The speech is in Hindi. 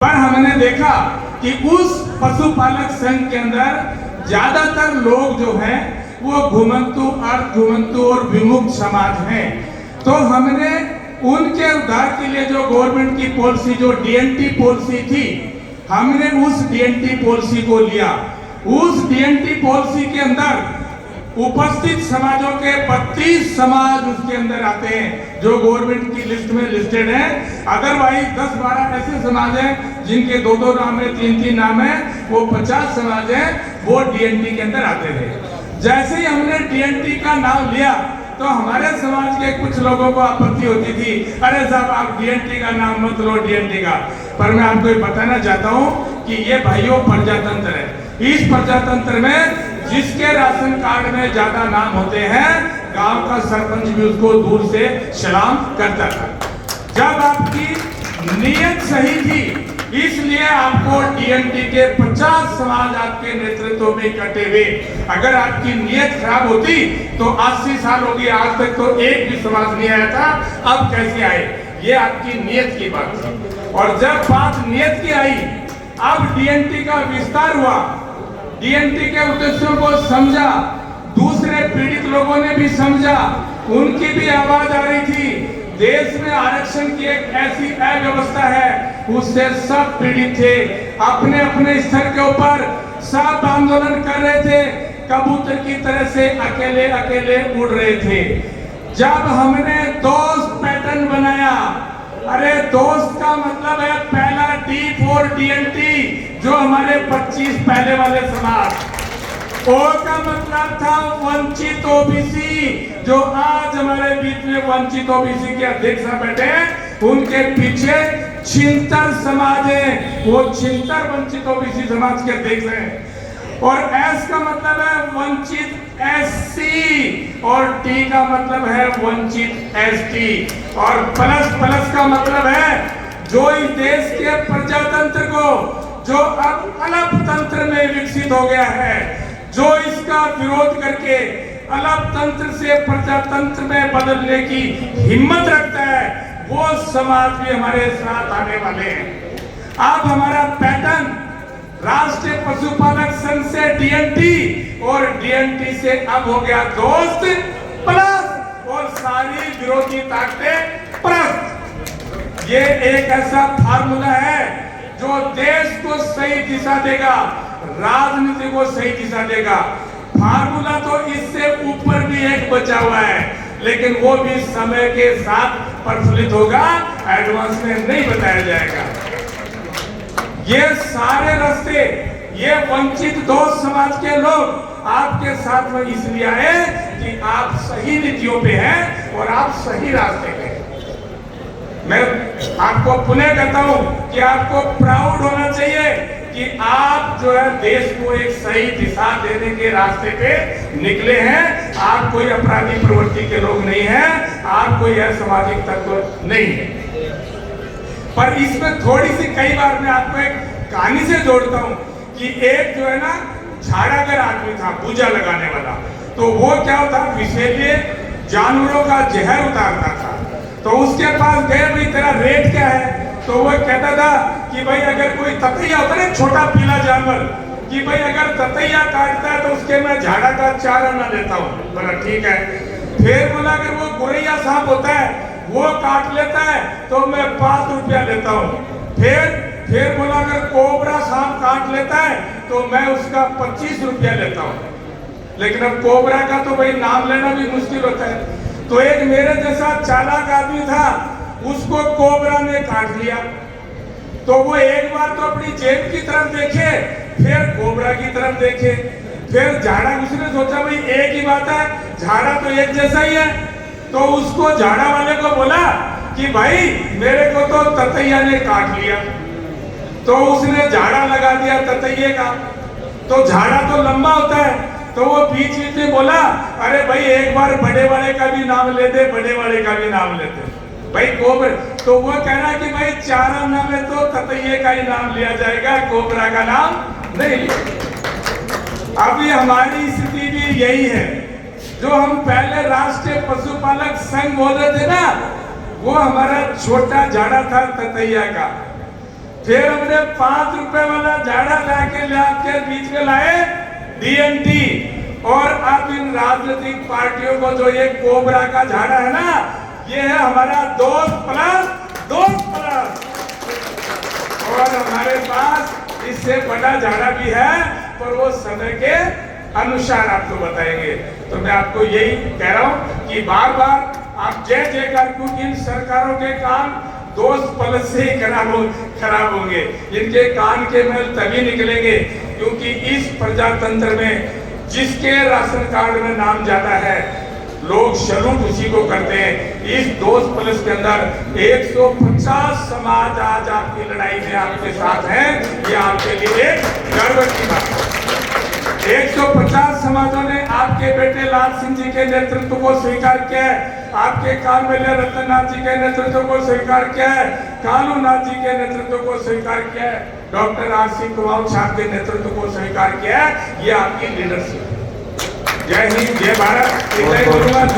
पर हमने देखा कि उस पशुपालक संघ के अंदर ज्यादातर लोग जो हैं वो घुमंतु, अर्ध घुमंतु और विमुक्त समाज हैं। तो हमने उनके उद्धार के लिए जो गवर्नमेंट की पॉलिसी, जो डीएनटी पॉलिसी थी, हमने उस डीएनटी पॉलिसी को लिया। उस डीएनटी पॉलिसी के अंदर उपस्थित समाजों के 32 समाज उसके अंदर आते हैं जो गवर्नमेंट की लिस्ट में लिस्टेड है। अदरवाइज 10-12 ऐसे समाज हैं जिनके 2-2 नाम है, 3-3 नाम है, वो 50 समाज हैं, वो डीएनटी के अंदर आते थे। जैसे ही हमने डीएनटी का नाम लिया तो हमारे समाज के कुछ लोगों को आपत्ति होती थी, अरे साहब आप डीएनटी का नाम मत लो, डीएनटी का। पर मैं आपको बताना चाहता हूँ कि ये भाइयों प्रजातंत्र है। इस प्रजातंत्र में जिसके राशन कार्ड में ज्यादा नाम होते हैं, गांव का सरपंच भी उसको दूर से सलाम करता था। जब आपकी नीयत सही थी, इसलिए आपको डीएनटी के 50 समाज आपके नेतृत्व में इकट्ठे हुए। अगर आपकी नीयत खराब होती तो 80 साल हो गई, आज तक तो एक भी समाज नहीं आया था, अब कैसे आए? ये आपकी नीयत की बात थी। और जब बात नीयत की आई, अब डीएनटी का विस्तार हुआ, डीएनटी के उद्देश्यों को समझा, दूसरे पीड़ित लोगों ने भी समझा, उनकी भी आवाज आ रही थी। देश में आरक्षण की एक ऐसी अव्यवस्था है, उससे सब पीड़ित थे, अपने अपने स्तर के ऊपर सब आंदोलन कर रहे थे, कबूतर की तरह से अकेले अकेले उड़ रहे थे। जब हमने दोस्त पैटर्न बनाया, अरे दोस्त का मतलब है पहला डी फॉर डीएनटी, जो हमारे 25 पहले वाले समाज। ओ का मतलब था वंचित ओबीसी, जो आज हमारे बीच में वंचित ओबीसी के अध्यक्ष बैठे हैं, उनके पीछे छिंतर समाज है, वो छिंतर वंचित ओबीसी समाज के अध्यक्ष हैं। और एस का मतलब है वंचित एससी, और टी का मतलब है वंचित एसटी, और प्लस का मतलब है जो इस देश के प्रजातंत्र को, जो अब अलग तंत्र में विकसित हो गया है, जो इसका विरोध करके अलग तंत्र से प्रजातंत्र में बदलने की हिम्मत रखता है, वो समाज भी हमारे साथ आने वाले हैं। अब हमारा पैटर्न राष्ट्रीय पशुपालक संघ से डीएनटी, और डीएनटी से अब हो गया दोस्त प्लस, और सारी विरोधी ताकतें प्लस। ये एक ऐसा फार्मूला है जो देश को सही दिशा देगा, राजनीति को सही दिशा देगा। फार्मूला तो इससे ऊपर भी एक बचा हुआ है, लेकिन वो भी समय के साथ प्रफुल्लित होगा, एडवांस में नहीं बताया जाएगा। ये सारे रास्ते, ये वंचित दोस्त समाज के लोग आपके साथ में इसलिए आए कि आप सही नीतियों पे हैं और आप सही रास्ते पे हैं। मैं आपको पुनः कहता हूं कि आपको प्राउड होना चाहिए कि आप जो है देश को एक सही दिशा देने के रास्ते पे निकले हैं। आप कोई अपराधी प्रवृत्ति के लोग नहीं हैं, आप कोई असामाजिक तत्व नहीं है। पर इसमें थोड़ी सी, कई बार मैं आपको एक कहानी से जोड़ता हूं कि एक जो है ना झाड़ागर आदमी था, पूजा लगाने वाला। तो वो क्या होता, विषैले जानवरों का जहर उतारता था। तो उसके पास गए, भाई तेरा रेट क्या है? तो वो कहता था कि भाई अगर कोई ततैया होता है, छोटा पीला जानवर, कि भाई अगर ततैया काटता है तो उसके मैं झाड़ा का 4 आना लेता हूँ। बोला ठीक है। फिर बोला अगर वो गोरैया सांप होता है, वो काट लेता है तो मैं 5 रुपया लेता हूँ। फिर बोला अगर कोबरा सांप काट लेता है तो मैं उसका 25 रुपया लेता हूँ। लेकिन अब कोबरा का तो भाई नाम लेना भी मुश्किल होता है। तो एक मेरे जैसा चालाक आदमी था, उसको कोबरा ने काट लिया। तो वो एक बार तो अपनी जेब की तरफ देखे, फिर कोबरा की तरफ देखे, फिर झाड़ा। उसने सोचा भाई एक ही बात है, झाड़ा तो एक जैसा ही है। तो उसको झाड़ा वाले को बोला कि भाई मेरे को तो ततैया ने काट लिया। तो उसने झाड़ा लगा दिया ततैये का। तो झाड़ा तो लंबा होता है, तो वो बीच में बोला अरे भाई एक बार बड़े वाले का भी नाम ले दे, बड़े वाले का भी नाम लेते भाई कोबरा। तो वो कह रहा कि भाई 4 आना में तो ततैये का ही नाम लिया जाएगा, कोबरा का नाम नहीं लिया। अभी हमारी स्थिति भी यही है। जो हम पहले राष्ट्रीय पशुपालक संघ बोल रहे थे ना, वो हमारा छोटा झाड़ा था ततैया का। फिर हमने 5 रुपए वाला झाड़ा लाके बीच में लाए डीएनटी। और अब इन राजनीतिक पार्टियों को जो ये कोबरा का झाड़ा है ना, ये है हमारा दोस्त प्लस। और हमारे पास इससे बड़ा झाड़ा भी है, पर वो समय के अनुसार आपको बताएंगे। तो मैं आपको यही कह रहा हूं कि बार बार आप जय जयकार, क्योंकि इन सरकारों के काम दोस्त पलट से ही खराब होंगे। इनके कान के मैल तभी निकलेंगे क्योंकि इस प्रजातंत्र में जिसके राशन कार्ड में नाम ज्यादा है, लोग सैल्यूट उसी को करते हैं। इस दोस्त प्लस के अंदर 150 समाज आज आपकी लड़ाई में आपके साथ है। ये आपके लिए गर्व की बात है। 150 समाजों ने आपके बेटे लाल सिंह जी के नेतृत्व को स्वीकार किया है, आपके कालबेलिया रतननाथ जी के नेतृत्व को स्वीकार किया है, कालूनाथ जी के नेतृत्व को स्वीकार किया है, डॉक्टर आसिफ कुमार साहब के नेतृत्व को स्वीकार किया है। ये आपकी लीडरशिप। जय हिंद, जय भारत।